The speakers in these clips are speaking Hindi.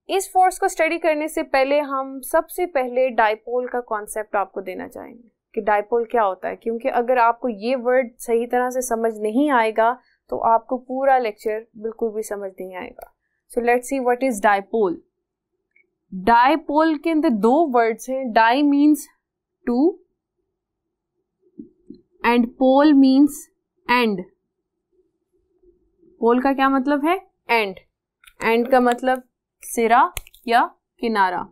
इस फोर्स को स्टडी करने से पहले हम सबसे पहले डाइपोल का कॉन्सेप्ट आपको देना चाहेंगे कि डाइपोल क्या होता है, क्योंकि अगर आपको ये वर्ड सही तरह से समझ नहीं आएगा तो आपको पूरा लेक्चर बिल्कुल भी समझ नहीं आएगा। So let's see what is dipole. Dipole के अंदर दो वर्ड्स हैं, di means two and pole means end. Pole का क्या मतलब है? एंड। एंड का मतलब सिरा या किनारा।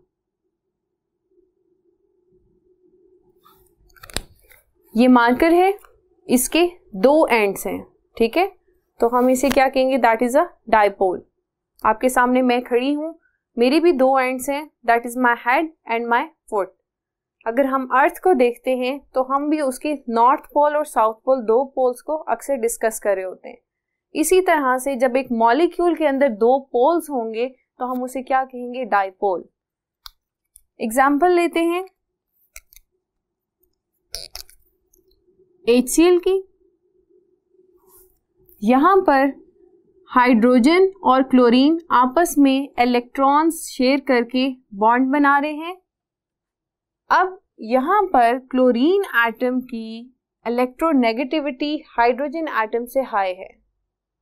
ये मार्कर है, इसके दो एंड्स हैं, ठीक है, तो हम इसे क्या कहेंगे? That is a dipole. आपके सामने मैं खड़ी हूं, मेरी भी दो एंड्स हैं, that is my head and my foot. अगर हम अर्थ को देखते हैं तो हम भी उसके नॉर्थ पोल और साउथ पोल, दो पोल्स को अक्सर डिस्कस कर रहे होते हैं। इसी तरह से जब एक मॉलिक्यूल के अंदर दो पोल्स होंगे तो हम उसे क्या कहेंगे? डाइपोल। एग्जाम्पल लेते हैं HCl की। यहां पर हाइड्रोजन और क्लोरीन आपस में इलेक्ट्रॉन्स शेयर करके बॉन्ड बना रहे हैं। अब यहां पर क्लोरीन एटम की इलेक्ट्रोनेगेटिविटी हाइड्रोजन एटम से हाई है।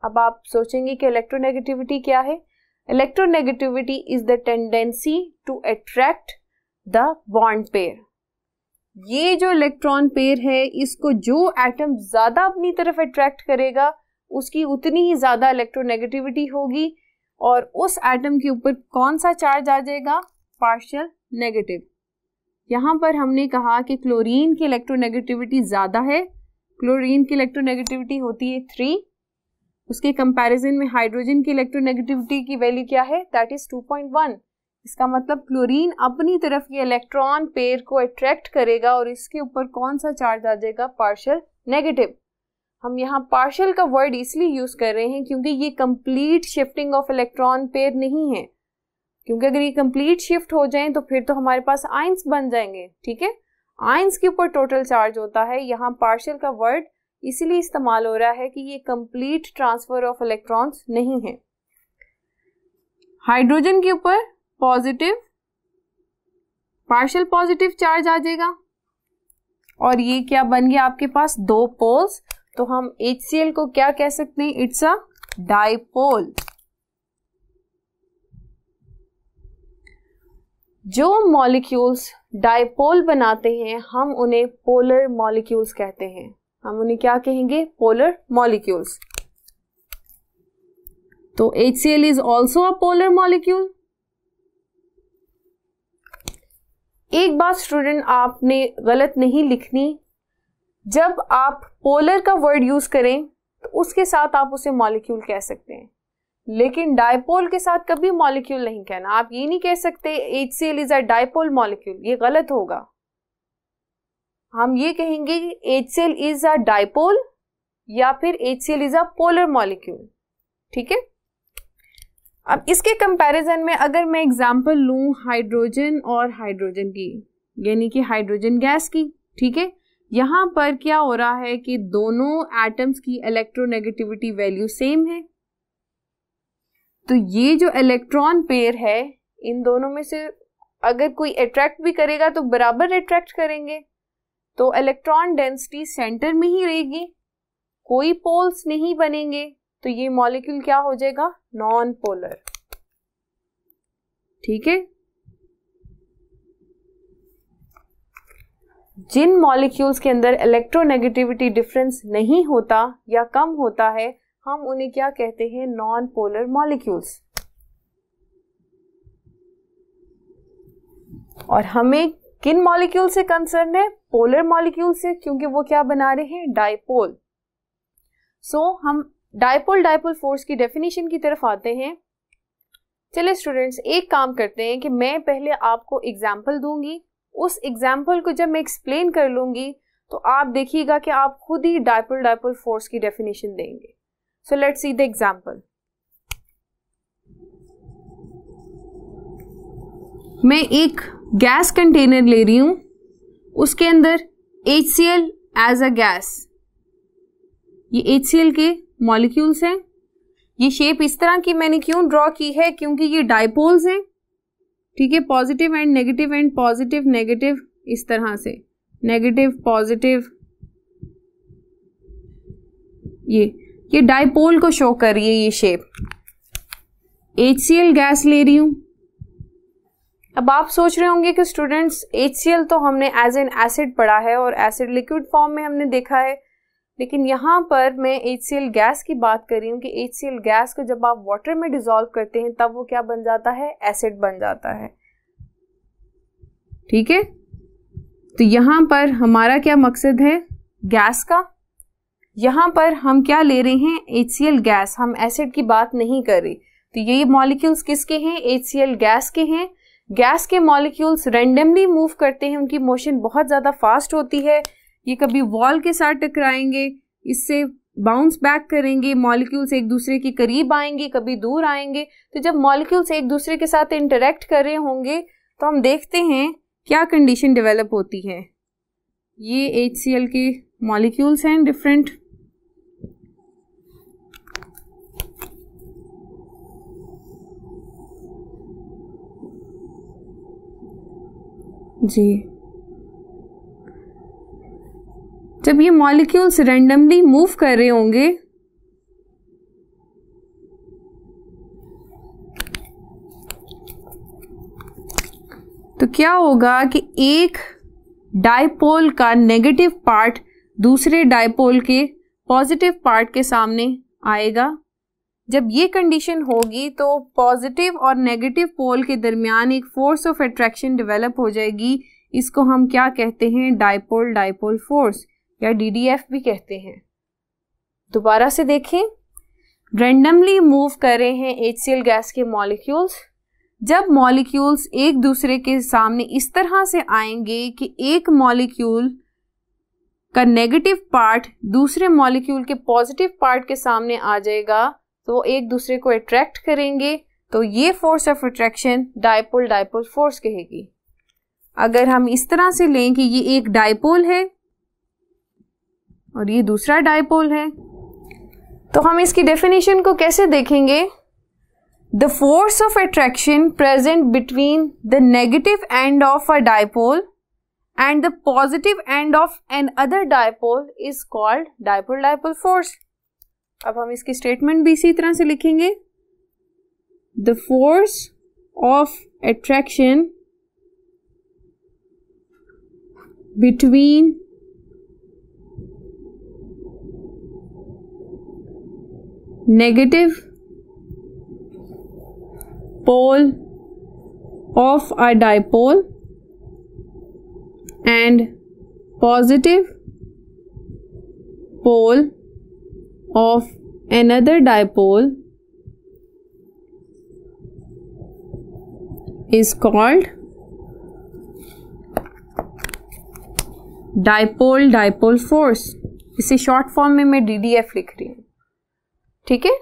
अब आप सोचेंगे कि इलेक्ट्रोनेगेटिविटी क्या है? Electronegativity is the tendency to attract the bond pair. ये जो इलेक्ट्रॉन पेयर है, इसको जो एटम ज्यादा अपनी तरफ अट्रैक्ट करेगा उसकी उतनी ही ज्यादा इलेक्ट्रोनेगेटिविटी होगी, और उस एटम के ऊपर कौन सा चार्ज आ जाएगा? Partial negative. यहां पर हमने कहा कि क्लोरीन की इलेक्ट्रोनेगेटिविटी ज्यादा है, क्लोरीन की इलेक्ट्रोनेगेटिविटी होती है 3। उसके कंपैरिजन में हाइड्रोजन की इलेक्ट्रोनेगेटिविटी की वैल्यू क्या है? That is 2.1। इसका मतलब क्लोरीन अपनी तरफ ये इलेक्ट्रॉन पेयर को अट्रैक्ट करेगा और इसके ऊपर कौन सा चार्ज आ जाएगा? Partial negative. हम यहाँ पार्शियल का वर्ड इसलिए यूज कर रहे हैं क्योंकि ये complete shifting of electron pair नहीं है, क्योंकि अगर ये कंप्लीट शिफ्ट हो जाएं तो फिर तो हमारे पास आयंस बन जाएंगे, ठीक है। आयंस के ऊपर टोटल चार्ज होता है, यहाँ पार्शियल का वर्ड इसीलिए इस्तेमाल हो रहा है कि ये कंप्लीट ट्रांसफर ऑफ इलेक्ट्रॉन्स नहीं है। हाइड्रोजन के ऊपर पॉजिटिव, पार्शियल पॉजिटिव चार्ज आ जाएगा, और ये क्या बन गया आपके पास? दो पोल्स। तो हम HCl को क्या कह सकते हैं? It's a dipole. जो मॉलिक्यूल्स डाइपोल बनाते हैं हम उन्हें पोलर मॉलिक्यूल्स कहते हैं। हम उन्हें क्या कहेंगे? Polar molecules. तो HCl is also a polar molecule. एक बात स्टूडेंट आपने गलत नहीं लिखनी, जब आप पोलर का वर्ड यूज करें तो उसके साथ आप उसे मॉलिक्यूल कह सकते हैं, लेकिन डाइपोल के साथ कभी मॉलिक्यूल नहीं कहना। आप ये नहीं कह सकते HCl is a dipole molecule, ये गलत होगा। हम ये कहेंगे HCl इज अ डाइपोल या फिर HCl is a polar molecule, ठीक है। अब इसके कंपैरिजन में अगर मैं एग्जांपल लूं हाइड्रोजन और हाइड्रोजन की, यानी कि हाइड्रोजन गैस की, ठीक है, यहां पर क्या हो रहा है कि दोनों एटम्स की इलेक्ट्रोनेगेटिविटी वैल्यू सेम है। तो ये जो इलेक्ट्रॉन पेयर है, इन दोनों में से अगर कोई अट्रैक्ट भी करेगा तो बराबर अट्रैक्ट करेंगे, तो इलेक्ट्रॉन डेंसिटी सेंटर में ही रहेगी, कोई पोल्स नहीं बनेंगे, तो ये मॉलिक्यूल क्या हो जाएगा? नॉन पोलर, ठीक है। जिन मॉलिक्यूल्स के अंदर इलेक्ट्रोनेगेटिविटी डिफरेंस नहीं होता या कम होता है, हम उन्हें क्या कहते हैं? Non polar molecules. और हमें किन मॉलिक्यूल से कंसर्न है? पोलर मॉलिक्यूल से, क्योंकि वो क्या बना रहे हैं? डाइपोल। सो हम डाइपोल फोर्स की डेफिनेशन की तरफ आते हैं। चलिए स्टूडेंट्स, एक काम करते हैं कि मैं पहले आपको एग्जाम्पल दूंगी, उस एग्जाम्पल को जब मैं एक्सप्लेन कर लूंगी तो आप देखिएगा कि आप खुद ही डाइपोल फोर्स की डेफिनेशन देंगे। सो लेट्स सी द एग्जाम्पल। मैं एक गैस कंटेनर ले रही हूं, उसके अंदर HCl एज अ गैस, ये HCl के मॉलिक्यूल्स हैं। ये शेप इस तरह की मैंने क्यों ड्रॉ की है? क्योंकि ये डाइपोल्स हैं, ठीक है, पॉजिटिव एंड पॉजिटिव नेगेटिव, इस तरह से नेगेटिव पॉजिटिव, ये डाइपोल को शो कर रही है ये शेप। HCl गैस ले रही हूं। अब आप सोच रहे होंगे कि स्टूडेंट्स HCl तो हमने एज एन एसिड पढ़ा है और एसिड लिक्विड फॉर्म में हमने देखा है, लेकिन यहाँ पर मैं HCl गैस की बात कर रही हूँ कि HCl गैस को जब आप वाटर में डिसॉल्व करते हैं तब वो क्या बन जाता है, एसिड बन जाता है। ठीक है, तो यहाँ पर हमारा क्या मकसद है गैस का, यहाँ पर हम क्या ले रहे हैं HCl गैस, हम एसिड की बात नहीं कर रहे। तो ये मॉलिक्यूल्स किसके हैं, HCl गैस के हैं। गैस के मॉलिक्यूल्स रैंडमली मूव करते हैं, उनकी मोशन बहुत ज़्यादा फास्ट होती है। ये कभी वॉल के साथ टकराएंगे, इससे बाउंस बैक करेंगे, मॉलिक्यूल्स एक दूसरे के करीब आएंगे, कभी दूर आएंगे। तो जब मॉलिक्यूल्स एक दूसरे के साथ इंटरेक्ट कर रहे होंगे तो हम देखते हैं क्या कंडीशन डेवलप होती है। ये HCl के मॉलिक्यूल्स हैं डिफरेंट, जी। जब ये मॉलिक्यूल्स रैंडमली मूव कर रहे होंगे तो क्या होगा कि एक डाइपोल का नेगेटिव पार्ट दूसरे डाइपोल के पॉजिटिव पार्ट के सामने आएगा। जब ये कंडीशन होगी तो पॉजिटिव और नेगेटिव पोल के दरमियान एक फोर्स ऑफ अट्रैक्शन डेवलप हो जाएगी। इसको हम क्या कहते हैं, डाइपोल डाइपोल फोर्स या DDF भी कहते हैं। दोबारा से देखें, रैंडमली मूव कर रहे हैं HCl गैस के मॉलिक्यूल्स। जब मॉलिक्यूल्स एक दूसरे के सामने इस तरह से आएंगे कि एक मॉलिक्यूल का नेगेटिव पार्ट दूसरे मॉलिक्यूल के पॉजिटिव पार्ट के सामने आ जाएगा, तो एक दूसरे को अट्रैक्ट करेंगे, तो ये force of attraction dipole dipole force कहेगी। अगर हम इस तरह से लें कि ये एक डाइपोल है और ये दूसरा डाइपोल है, तो हम इसकी डेफिनेशन को कैसे देखेंगे, the force of attraction present between the negative end of a dipole and the positive end of another dipole is called dipole dipole force। अब हम इसकी स्टेटमेंट भी इसी तरह से लिखेंगे, the force of attraction between negative pole of a dipole and positive pole of another dipole is called dipole dipole force। इसे शॉर्ट फॉर्म में मैं DDF लिख रही हूं। ठीक है,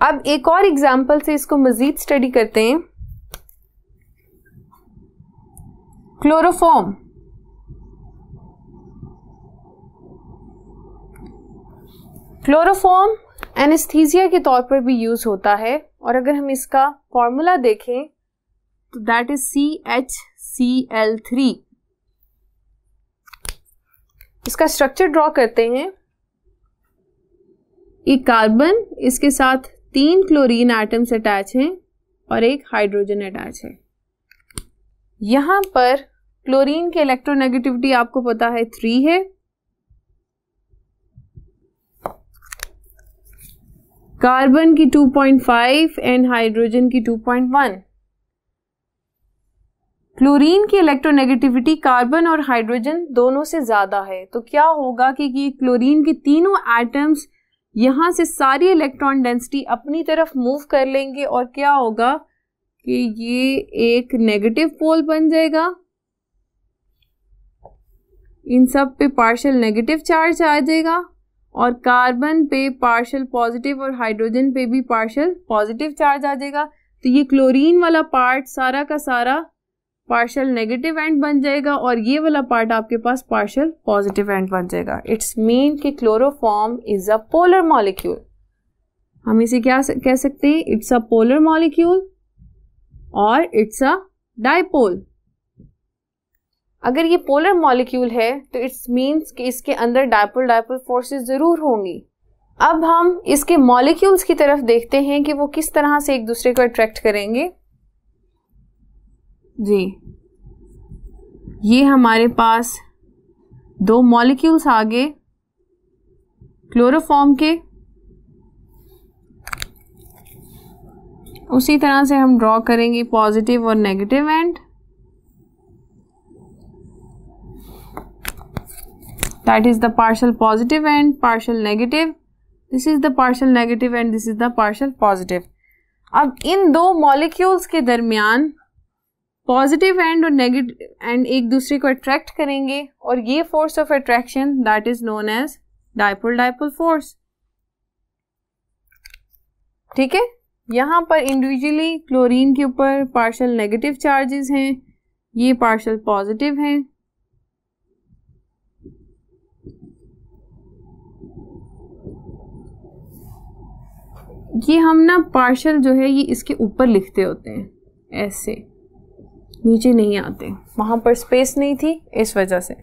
अब एक और एग्जांपल से इसको मजीद स्टडी करते हैं। क्लोरोफॉर्म, क्लोरोफॉर्म एनेस्थीसिया के तौर पर भी यूज होता है, और अगर हम इसका फॉर्मूला देखें तो दैट इज CHCl3। इसका स्ट्रक्चर ड्रॉ करते हैं। एक कार्बन, इसके साथ 3 क्लोरीन एटम्स अटैच हैं और एक हाइड्रोजन अटैच है। यहां पर क्लोरीन की इलेक्ट्रोनेगेटिविटी आपको पता है 3 है, कार्बन की 2.5 एंड हाइड्रोजन की 2.1। क्लोरीन की इलेक्ट्रोनेगेटिविटी कार्बन और हाइड्रोजन दोनों से ज्यादा है, तो क्या होगा कि ये क्लोरीन के तीनों एटम्स यहां से सारी इलेक्ट्रॉन डेंसिटी अपनी तरफ मूव कर लेंगे, और क्या होगा कि ये एक नेगेटिव पोल बन जाएगा। इन सब पे पार्शियल नेगेटिव चार्ज आ जाएगा, और कार्बन पे पार्शियल पॉजिटिव और हाइड्रोजन पे भी पार्शियल पॉजिटिव चार्ज आ जाएगा। तो ये क्लोरीन वाला पार्ट सारा का सारा पार्शियल नेगेटिव एंड बन जाएगा, और ये वाला पार्ट आपके पास पार्शियल पॉजिटिव एंड बन जाएगा। इट्स मीन कि chloroform is a polar molecule. हम इसे क्या कह सकते हैं, इट्स अ पोलर मॉलिक्यूल, और इट्स अ डाइपोल। अगर ये पोलर मॉलिक्यूल है तो इट्स मीन्स कि इसके अंदर डाइपोल डाइपोल फोर्सेस जरूर होंगी। अब हम इसके मॉलिक्यूल्स की तरफ देखते हैं कि वो किस तरह से एक दूसरे को अट्रैक्ट करेंगे। जी, ये हमारे पास दो मॉलिक्यूल्स आ गए क्लोरोफॉर्म के। उसी तरह से हम ड्रॉ करेंगे पॉजिटिव और negative and. That is the partial positive and partial negative. This is the partial negative and this is the partial positive. अब इन दो मॉलिक्यूल्स के दरमियान पॉजिटिव एंड और नेगेटिव एंड एक दूसरे को अट्रैक्ट करेंगे और ये force of attraction that is known as dipole dipole force. ठीक है, यहाँ पर इंडिविजुअली क्लोरीन के ऊपर पार्शियल नेगेटिव चार्जेस हैं, ये पार्शियल पॉजिटिव हैं। ये हम ना पार्शियल जो है ये इसके ऊपर लिखते होते हैं, ऐसे नीचे नहीं आते, वहाँ पर स्पेस नहीं थी इस वजह से।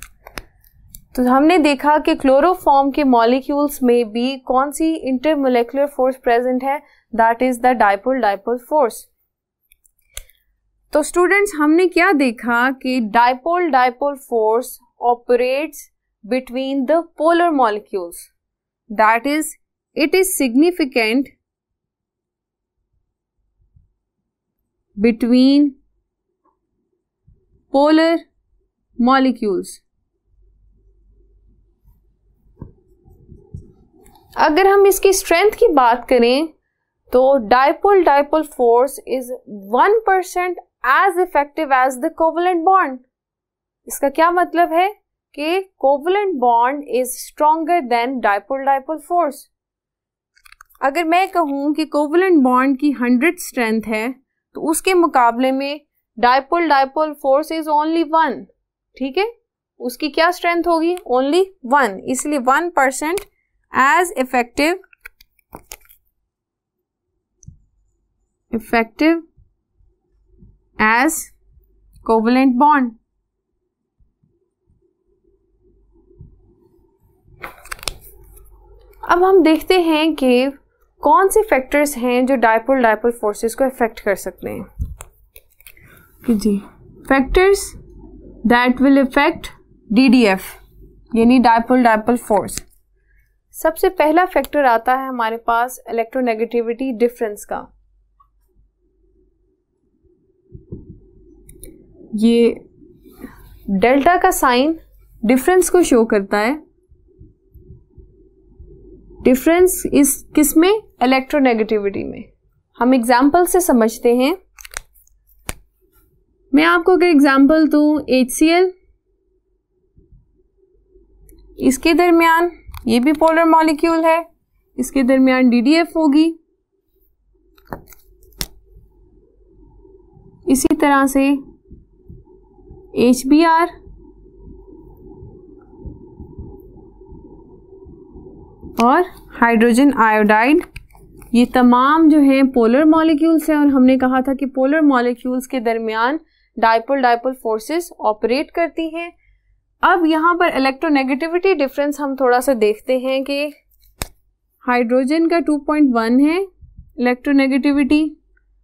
तो हमने देखा कि क्लोरोफॉर्म के मॉलिक्यूल्स में भी कौन सी इंटरमोलेकुलर फोर्स प्रेजेंट है, that is the dipole dipole force. तो स्टूडेंट्स हमने क्या देखा कि dipole dipole force operates between the polar molecules, that is it is significant between polar molecules। अगर हम इसकी स्ट्रेंथ की बात करें तो dipole dipole force is 1% as effective as the covalent bond. इसका क्या मतलब है कि covalent bond is stronger than dipole dipole force. अगर मैं कहूं कि कोवलेंट बॉन्ड की 100 स्ट्रेंथ है तो उसके मुकाबले में dipole dipole force is only 1। ठीक है, उसकी क्या स्ट्रेंथ होगी, ओनली 1, इसलिए 1% as effective as covalent bond. अब हम देखते हैं कि कौन से फैक्टर्स हैं जो डाइपोल डाइपोल फोर्सेस को इफेक्ट कर सकते हैं। जी, factors that will effect DDF यानी डाइपोल डाइपोल फोर्स। सबसे पहला फैक्टर आता है हमारे पास इलेक्ट्रोनेगेटिविटी डिफरेंस का। ये डेल्टा का साइन डिफरेंस को शो करता है। डिफरेंस इस किसमें, इलेक्ट्रोनेगेटिविटी में। हम एग्जाम्पल से समझते हैं। मैं आपको अगर एग्जाम्पल दूं HCl, इसके दरमियान ये भी पोलर मॉलिक्यूल है, इसके दरमियान DDF होगी। इसी तरह से HBr और हाइड्रोजन आयोडाइड, ये तमाम जो हैं पोलर मॉलिक्यूल्स हैं और हमने कहा था कि पोलर मॉलिक्यूल्स के दरमियान डाइपोल डाइपोल फोर्सेस ऑपरेट करती हैं। अब यहाँ पर इलेक्ट्रोनेगेटिविटी डिफरेंस हम थोड़ा सा देखते हैं कि हाइड्रोजन का 2.1 है इलेक्ट्रोनेगेटिविटी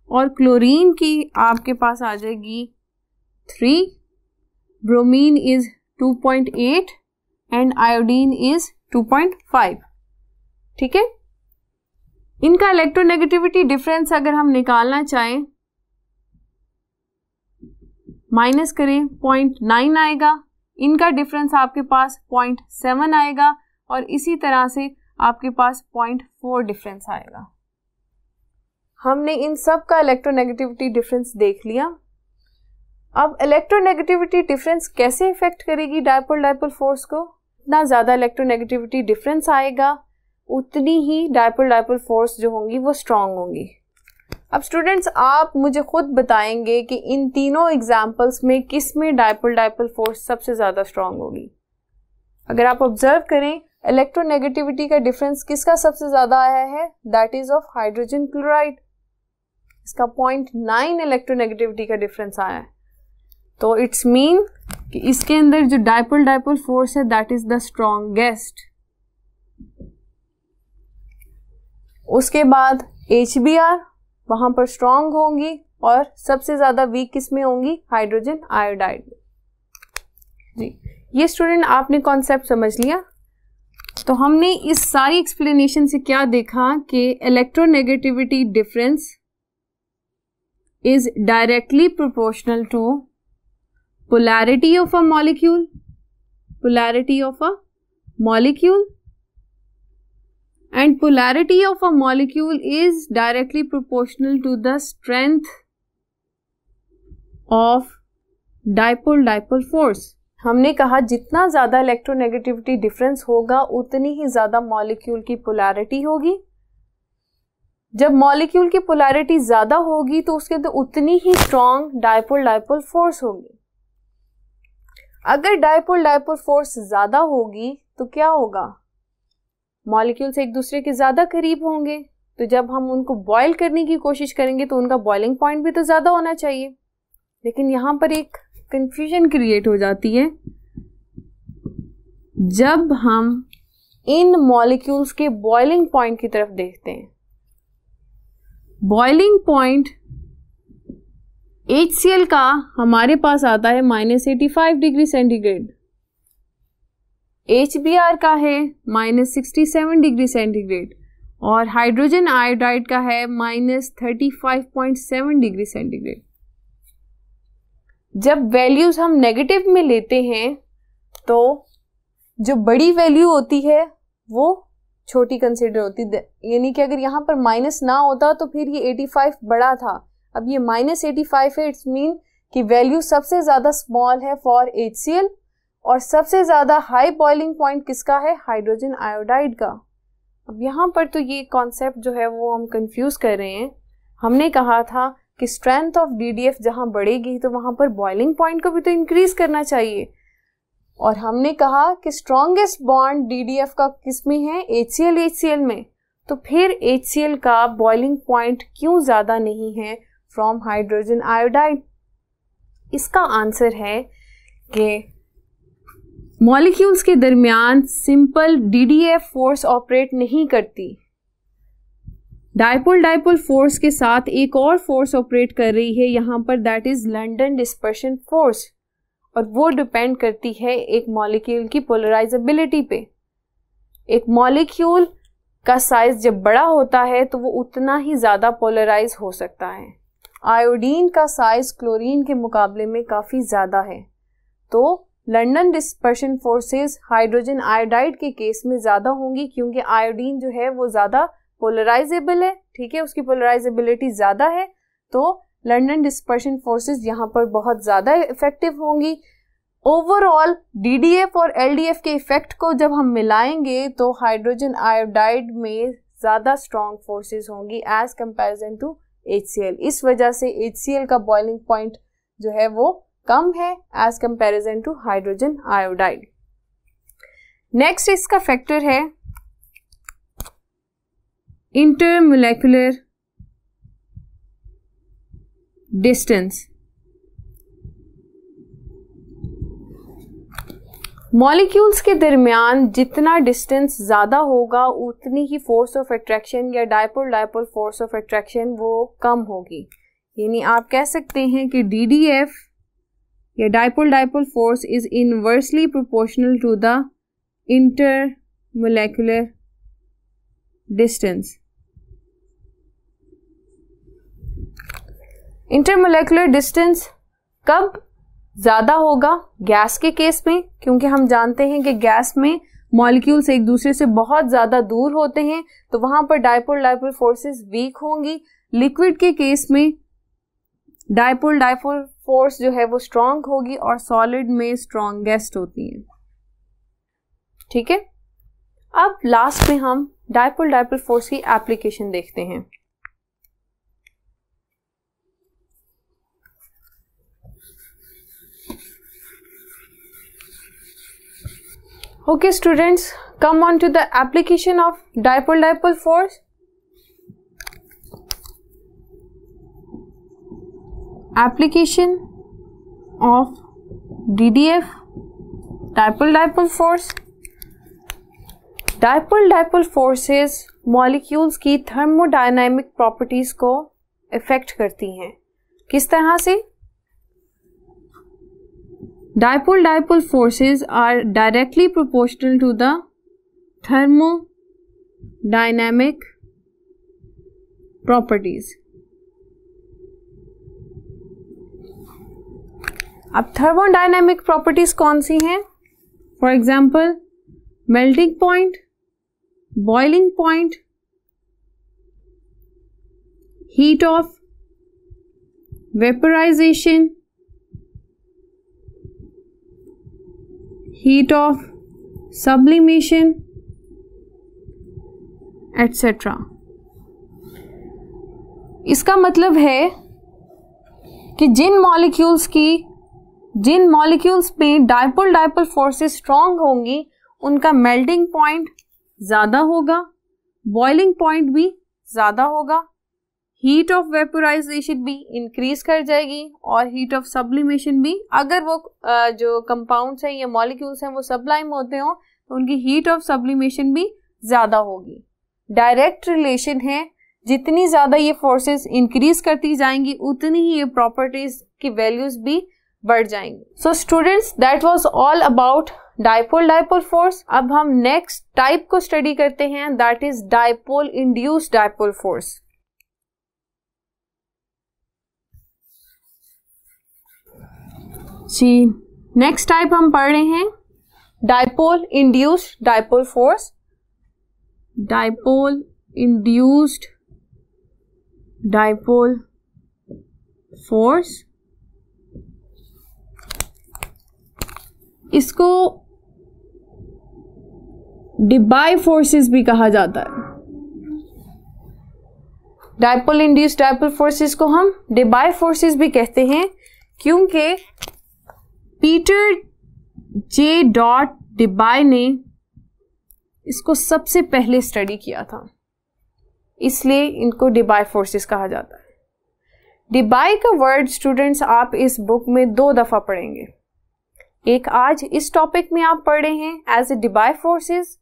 और क्लोरीन की आपके पास आ जाएगी 3, bromine is 2.8 and iodine is 2.5। ठीक है, इनका इलेक्ट्रोनेगेटिविटी डिफरेंस अगर हम निकालना चाहें, माइनस करें 0.9 आएगा, इनका डिफरेंस आपके पास 0.7 आएगा और इसी तरह से आपके पास 0.4 डिफरेंस आएगा। हमने इन सब का इलेक्ट्रोनेगेटिविटी डिफरेंस देख लिया। अब इलेक्ट्रोनेगेटिविटी डिफरेंस कैसे इफेक्ट करेगी डाइपोल डाइपोल फोर्स को, इतना ज़्यादा इलेक्ट्रोनेगेटिविटी डिफरेंस आएगा उतनी ही डाइपोल डाइपोल फोर्स जो होंगी वो स्ट्रांग होंगी। अब स्टूडेंट्स आप मुझे खुद बताएंगे कि इन तीनों एग्जाम्पल्स में किस में डाइपोल डाइपोल फोर्स सबसे ज़्यादा स्ट्रांग होगी। अगर आप ऑब्जर्व करें इलेक्ट्रोनेगेटिविटी का डिफरेंस किसका सबसे ज़्यादा आया है, that is of hydrogen chloride. इसका 0.9 इलेक्ट्रोनेगेटिविटी का डिफरेंस आया है। तो इट्स मीन कि इसके अंदर जो डायपोल डायपोल फोर्स है दैट इज द स्ट्रॉन्गेस्ट। उसके बाद HBr वहां पर स्ट्रॉन्ग होंगी और सबसे ज्यादा वीक किसमें होंगी? हाइड्रोजन आयोडाइड में। जी, ये स्टूडेंट आपने कॉन्सेप्ट समझ लिया। तो हमने इस सारी एक्सप्लेनेशन से क्या देखा कि electronegativity difference is directly proportional to polarity of a molecule, and polarity of a molecule is directly proportional to the strength of dipole force। हमने कहा जितना ज्यादा इलेक्ट्रोनेगेटिविटी डिफरेंस होगा उतनी ही ज्यादा मॉलिक्यूल की पोलैरिटी होगी। जब मॉलिक्यूल की पोलैरिटी ज्यादा होगी तो उसके अंदर उतनी ही स्ट्रॉन्ग डायपोल फोर्स होगी। अगर डायपोल फोर्स ज्यादा होगी तो क्या होगा? मॉलिक्यूल्स एक दूसरे के ज्यादा करीब होंगे, तो जब हम उनको बॉयल करने की कोशिश करेंगे तो उनका बॉइलिंग पॉइंट भी तो ज्यादा होना चाहिए। लेकिन यहां पर एक कंफ्यूजन क्रिएट हो जाती है जब हम इन मॉलिक्यूल्स के बॉइलिंग पॉइंट की तरफ देखते हैं। बॉइलिंग पॉइंट HCl का हमारे पास आता है -85 डिग्री सेंटीग्रेड, HBr का है -67 डिग्री सेंटीग्रेड और हाइड्रोजन आयोडाइड का है -35.7 डिग्री सेंटीग्रेड। जब वैल्यूज हम नेगेटिव में लेते हैं तो जो बड़ी वैल्यू होती है वो छोटी कंसिडर होती है, यानी कि अगर यहाँ पर माइनस ना होता तो फिर ये 85 बड़ा था, अब ये -85 है। इट्स मीन कि वैल्यू सबसे ज्यादा स्मॉल है फॉर HCl और सबसे ज्यादा हाई बॉइलिंग पॉइंट किसका है? हाइड्रोजन आयोडाइड का। अब यहाँ पर तो ये कॉन्सेप्ट जो है वो हम कंफ्यूज कर रहे हैं। हमने कहा था कि स्ट्रेंथ ऑफ DDF जहां बढ़ेगी तो वहां पर बॉइलिंग पॉइंट को भी तो इंक्रीज करना चाहिए, और हमने कहा कि स्ट्रॉन्गेस्ट बॉन्ड DDF का किसमें है? HCl में। तो फिर HCl का बॉइलिंग पॉइंट क्यों ज्यादा नहीं है फ्रॉम हाइड्रोजन आयोडाइड? इसका आंसर है कि मॉलिक्यूल्स के दरमियान सिंपल DDF फोर्स ऑपरेट नहीं करती। डायपोल फोर्स के साथ एक और फोर्स ऑपरेट कर रही है यहाँ पर, that is London dispersion force, और वो डिपेंड करती है एक मॉलिक्यूल की पोलराइजेबिलिटी पे। एक मॉलिक्यूल का साइज जब बड़ा होता है तो वो उतना ही ज्यादा पोलराइज हो सकता है। आयोडीन का साइज क्लोरीन के मुकाबले में काफी ज्यादा है, तो London dispersion forces hydrogen iodide के केस में ज्यादा होंगी क्योंकि आयोडीन जो है वो ज्यादा पोलराइजेबल है, ठीक है, उसकी पोलराइजेबिलिटी ज्यादा है, तो लंडन डिस्पर्शन फोर्सेस यहाँ पर बहुत ज्यादा इफेक्टिव होंगी। ओवरऑल DDF और LDF के इफेक्ट को जब हम मिलाएंगे तो हाइड्रोजन आयोडाइड में ज्यादा स्ट्रॉन्ग फोर्सेस होंगी एज कंपैरिजन टू HCl। इस वजह से HCl का बॉइलिंग पॉइंट जो है वो कम है as comparison to hydrogen iodide. Next इसका फैक्टर है इंटरमोलेक्युलर डिस्टेंस। मॉलिक्यूल्स के दरमियान जितना डिस्टेंस ज्यादा होगा उतनी ही फोर्स ऑफ अट्रैक्शन या डायपोल फोर्स ऑफ अट्रैक्शन वो कम होगी। यानी आप कह सकते हैं कि DDF या dipole force is inversely proportional to the intermolecular distance. Intermolecular distance कब ज्यादा होगा? गैस के केस में, क्योंकि हम जानते हैं कि गैस में मॉलिक्यूल्स एक दूसरे से बहुत ज्यादा दूर होते हैं तो वहां पर डायपोल फोर्सेस वीक होंगी। लिक्विड के केस में डायपोल फोर्स जो है वो स्ट्रॉन्ग होगी और सॉलिड में स्ट्रॉन्गेस्ट होती है, ठीक है। अब लास्ट में हम डायपोल फोर्स की एप्लीकेशन देखते हैं। Okay students, come on to the application of dipole force. application of DDF, dipole-dipole force. Dipole-dipole forces molecules की थर्मोडायनामिक प्रॉपर्टीज को इफेक्ट करती हैं. किस तरह से? Dipole-dipole forces are directly proportional to the thermodynamic properties. अब थर्मोडायनामिक प्रॉपर्टीज कौन सी हैं? For example melting point, boiling point, heat of vaporization, heat of sublimation, etcetera. इसका मतलब है कि जिन मॉलिक्यूल्स में डाइपोल डाइपोल फोर्सेस स्ट्रांग होंगी उनका मेल्टिंग पॉइंट ज़्यादा होगा, बॉइलिंग पॉइंट भी ज़्यादा होगा, हीट ऑफ वेपोराइजेशन भी इंक्रीज कर जाएगी और हीट ऑफ सब्लिमेशन भी, अगर वो जो कंपाउंड्स हैं या मॉलिक्यूल्स हैं वो सब्लाइम होते हो तो उनकी हीट ऑफ सब्लिमेशन भी ज़्यादा होगी. डायरेक्ट रिलेशन है, जितनी ज़्यादा ये फोर्सेस इंक्रीज करती जाएंगी उतनी ही ये प्रॉपर्टीज की वैल्यूज भी बढ़ जाएंगी. So students, that was all about dipole dipole force. अब हम नेक्स्ट टाइप को स्टडी करते हैं, that is dipole induced dipole force. जी, नेक्स्ट टाइप हम पढ़ रहे हैं dipole induced dipole force. Dipole induced dipole force, इसको डिबाई फोर्सेस भी कहा जाता है. डाइपोल इंड्यूस्ड डाइपोल फोर्सेस को हम डिबाई फोर्सेस भी कहते हैं क्योंकि पीटर जे डॉट डिबाई ने इसको सबसे पहले स्टडी किया था, इसलिए इनको डिबाई फोर्सेस कहा जाता है. डिबाई का वर्ड स्टूडेंट्स आप इस बुक में 2 दफा पढ़ेंगे. एक आज इस टॉपिक में आप पढ़ रहे हैं एज ए डिबाई फोर्सेस,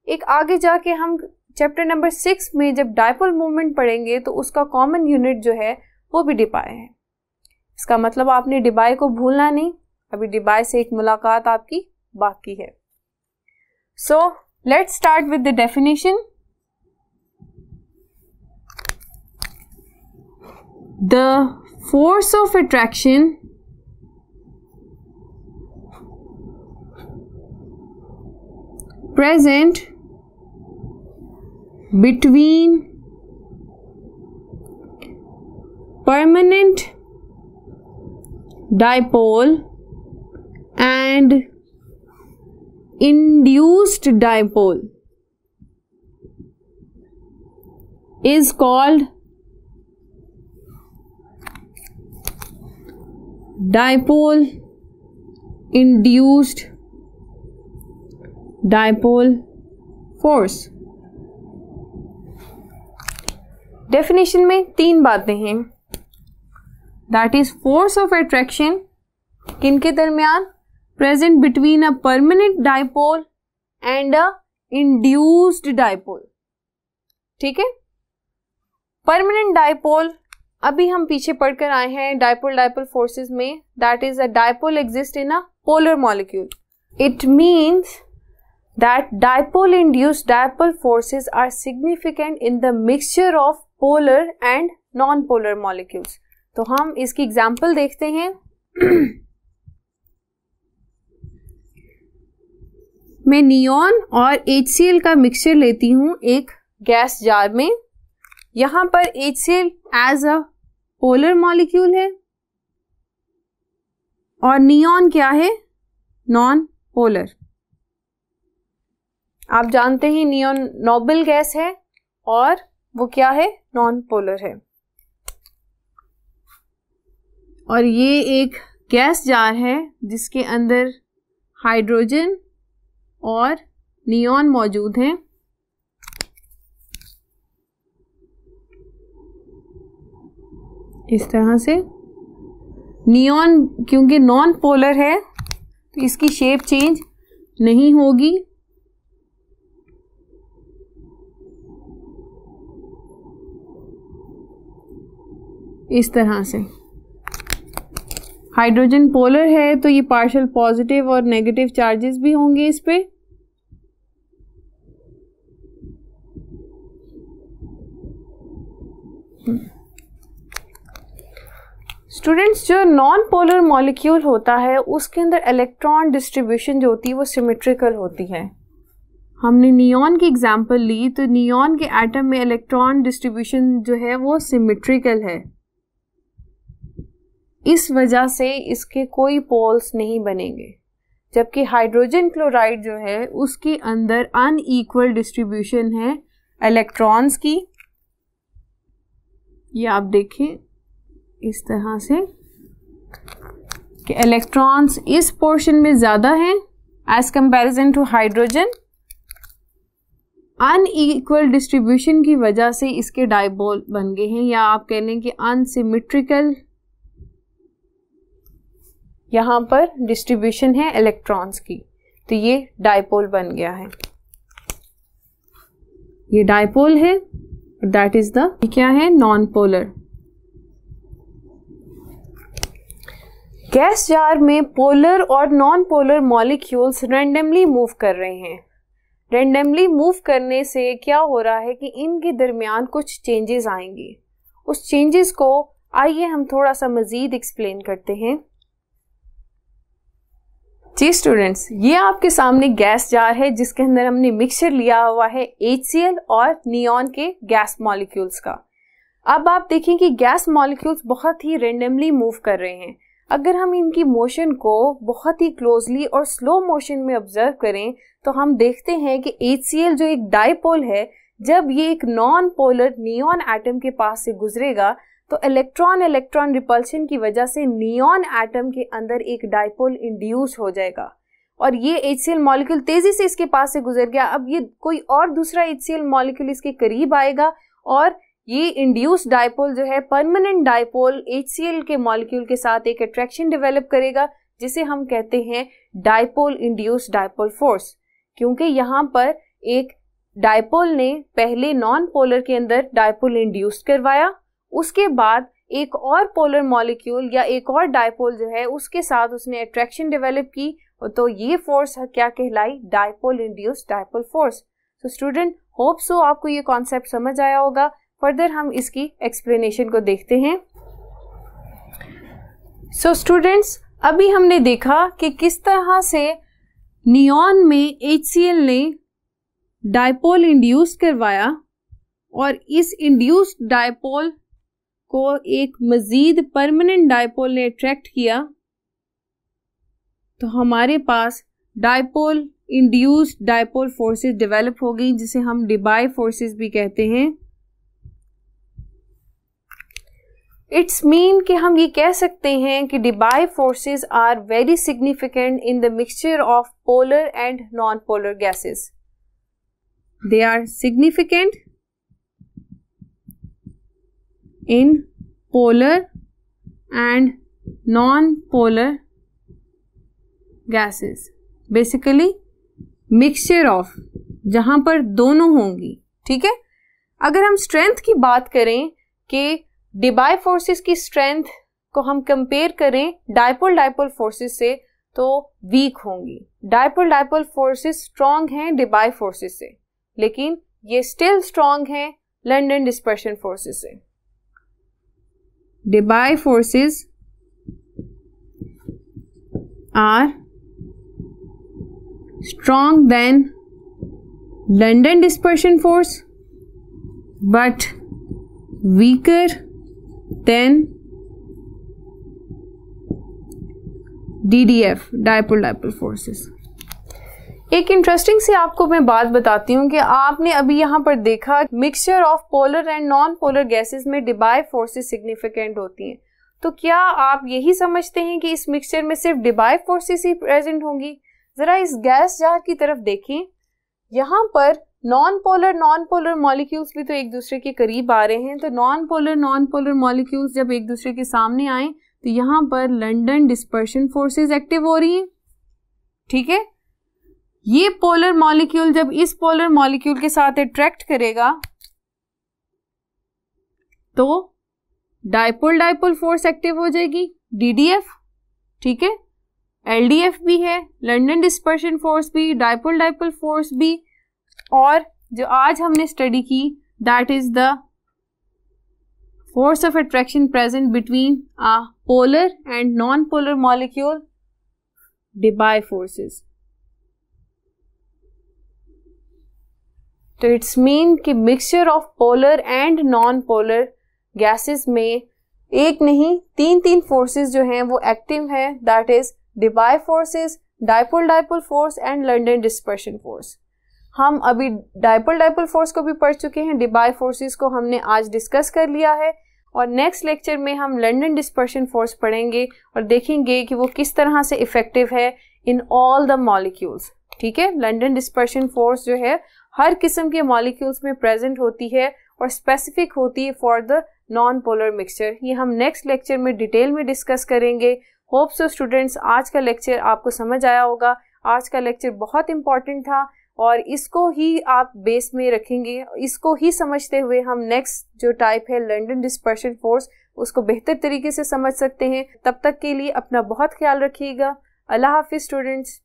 एक आगे जाके हम चैप्टर नंबर 6 में जब डाइपोल मूवमेंट पढ़ेंगे तो उसका कॉमन यूनिट जो है वो भी डिबाई है. इसका मतलब आपने डिबाई को भूलना नहीं, अभी डिबाई से एक मुलाकात आपकी बाकी है. So let's start with the definition. The force of attraction present between permanent dipole and induced dipole is called dipole induced dipole force. Definition में 3 बातें हैं. That is force of attraction किनके दरमियान? Present between a permanent dipole and a induced dipole. ठीक है, परमानेंट डाइपोल अभी हम पीछे पढ़कर आए हैं डाइपोल डाइपोल फोर्सेस में. That is a dipole exist in a polar molecule. It means that dipole induced dipole forces are significant in the mixture of polar and non polar molecules. तो हम इसकी एग्जाम्पल देखते हैं. मैं नियॉन और HCl का मिक्सचर लेती हूं एक गैस जार में. यहां पर HCl as a polar molecule है और नियॉन क्या है? Non polar. आप जानते हैं नियॉन नोबल गैस है और वो क्या है? नॉन पोलर है. और ये एक गैस जार है जिसके अंदर हाइड्रोजन और नियॉन मौजूद हैं. इस तरह से नियॉन क्योंकि नॉन पोलर है तो इसकी शेप चेंज नहीं होगी। इस तरह से हाइड्रोजन पोलर है तो ये पार्शियल पॉजिटिव और नेगेटिव चार्जेस भी होंगे इस पे। स्टूडेंट्स, जो नॉन पोलर मॉलिक्यूल होता है उसके अंदर इलेक्ट्रॉन डिस्ट्रीब्यूशन जो होती है वो सिमेट्रिकल होती है। हमने नियॉन की एग्जांपल ली तो नियॉन के एटम में इलेक्ट्रॉन डिस्ट्रीब्यूशन जो है वो सिमेट्रिकल है। इस वजह से इसके कोई पोल्स नहीं बनेंगे, जबकि हाइड्रोजन क्लोराइड जो है उसके अंदर अनइक्वल डिस्ट्रीब्यूशन है इलेक्ट्रॉन्स की। ये आप देखें इस तरह से कि इलेक्ट्रॉन्स इस पोर्शन में ज़्यादा हैं as comparison to hydrogen. Unequal distribution की वजह से इसके डाइपोल बन गए हैं, या आप कह लें कि अनसिमेट्रिकल यहाँ पर डिस्ट्रीब्यूशन है इलेक्ट्रॉन्स की, तो ये डाइपोल बन गया है। ये डाइपोल है, दैट इज द क्या है, नॉन पोलर। गैस जार में पोलर और non polar molecules randomly move कर रहे हैं। रैंडमली मूव करने से क्या हो रहा है कि इनके दरमियान कुछ चेंजेस आएंगे। उस चेंजेस को आइए हम थोड़ा सा मजीद एक्सप्लेन करते हैं। जी स्टूडेंट्स, ये आपके सामने गैस जार है जिसके अंदर हमने मिक्सचर लिया हुआ है HCl और नियॉन के गैस मॉलिक्यूल्स का। अब आप देखें कि गैस मॉलिक्यूल्स बहुत ही रैंडमली मूव कर रहे हैं। अगर हम इनकी मोशन को बहुत ही क्लोजली और स्लो मोशन में ऑब्जर्व करें तो हम देखते हैं कि HCl जो एक डाइपोल है, जब ये एक नॉन पोलर नियॉन एटम के पास से गुजरेगा तो इलेक्ट्रॉन इलेक्ट्रॉन रिपल्शन की वजह से नियॉन एटम के अंदर एक डाइपोल इंड्यूस हो जाएगा और ये HCl मॉलिक्यूल तेजी से इसके पास से गुजर गया। अब ये कोई और दूसरा HCl मॉलिक्यूल इसके करीब आएगा और ये इंड्यूस डाइपोल जो है परमानेंट डाइपोल HCl के मॉलिक्यूल के साथ एक अट्रैक्शन डेवलप करेगा, जिसे हम कहते हैं डाइपोल इंड्यूस डाइपोल फोर्स। क्योंकि यहाँ पर एक डाइपोल ने पहले नॉन पोलर के अंदर डाइपोल इंड्यूस करवाया, उसके बाद एक और पोलर मॉलिक्यूल या एक और डाइपोल जो है उसके साथ उसने अट्रैक्शन डेवलप की, तो ये फोर्स क्या कहलाई, डाइपोल इंड्यूस डाइपोल फोर्स। तो स्टूडेंट, होप सो आपको ये कॉन्सेप्ट समझ आया होगा। फर्दर हम इसकी एक्सप्लेनेशन को देखते हैं। सो स्टूडेंट्स, अभी हमने देखा कि किस तरह से नियॉन में HCl ने डाइपोल इंड्यूस करवाया और इस इंड्यूस डाइपोल को एक मजीद परमानेंट डाइपोल ने अट्रैक्ट किया, तो हमारे पास dipole induced dipole forces develop हो गई, जिसे हम डिबाई फोर्सेस भी कहते हैं। इट्स मीन कि हम ये कह सकते हैं कि Debye forces are very significant in the mixture of polar and non polar gases. They are significant in polar and non-polar gases, basically mixture of, जहां पर दोनों होंगी। ठीक है, अगर हम स्ट्रेंथ की बात करें कि डिबाई फोर्सेस की स्ट्रेंथ को हम कंपेयर करें डाइपोल डाइपोल फोर्सेस से तो वीक होंगी। डाइपोल डाइपोल फोर्सेस स्ट्रॉन्ग हैं डिबाई फोर्सेस से, लेकिन ये स्टिल स्ट्रॉन्ग हैं लंडन डिस्पर्शन फोर्सेस से। Debye forces are strong than London dispersion force but weaker than DDF dipole dipole forces। एक इंटरेस्टिंग सी आपको मैं बात बताती हूँ कि आपने अभी यहाँ पर देखा mixture of polar and non polar gases में डिबाई फोर्सेस सिग्निफिकेंट होती हैं। तो क्या आप यही समझते हैं कि इस मिक्सचर में सिर्फ डिबाई फोर्सेस ही प्रेजेंट होंगी? जरा इस गैस जार की तरफ देखें, यहाँ पर नॉन पोलर मॉलिक्यूल्स भी तो एक दूसरे के करीब आ रहे हैं। तो नॉन पोलर मॉलिक्यूल्स जब एक दूसरे के सामने आए तो यहाँ पर लंदन डिस्पर्शन फोर्सेस एक्टिव हो रही हैं। ठीक है, ये पोलर मॉलिक्यूल जब इस पोलर मॉलिक्यूल के साथ अट्रैक्ट करेगा तो डाइपोल डाइपोल फोर्स एक्टिव हो जाएगी, DDF। ठीक है, LDF भी है, लंदन डिस्पर्शन फोर्स भी, डाइपोल डाइपोल फोर्स भी, और जो आज हमने स्टडी की that is the force of attraction present between a polar and non-polar molecule, Debye forces. तो इट्स मीन कि mixture of polar and non polar gases में एक नहीं तीन फोर्सेस जो हैं वो एक्टिव हैं, that is Debye forces, dipole dipole force and London dispersion force. हम अभी डाइपोल डाइपोल फोर्स को भी पढ़ चुके हैं, Debye forces को हमने आज डिस्कस कर लिया है, और नेक्स्ट लेक्चर में हम लंदन डिस्पर्शन फोर्स पढ़ेंगे और देखेंगे कि वो किस तरह से इफेक्टिव है इन ऑल द मॉलिक्यूल्स। ठीक है, लंदन डिस्पर्शन फोर्स जो है हर किस्म के मॉलिक्यूल्स में प्रेजेंट होती है और स्पेसिफिक होती है for the non polar mixture. ये हम नेक्स्ट लेक्चर में डिटेल में डिस्कस करेंगे। होप सो स्टूडेंट्स आज का लेक्चर आपको समझ आया होगा। आज का लेक्चर बहुत इंपॉर्टेंट था और इसको ही आप बेस में रखेंगे, इसको ही समझते हुए हम नेक्स्ट जो टाइप है लंदन डिस्पर्शन फोर्स उसको बेहतर तरीके से समझ सकते हैं। तब तक के लिए अपना बहुत ख्याल रखिएगा। अल्लाह हाफिज स्टूडेंट्स।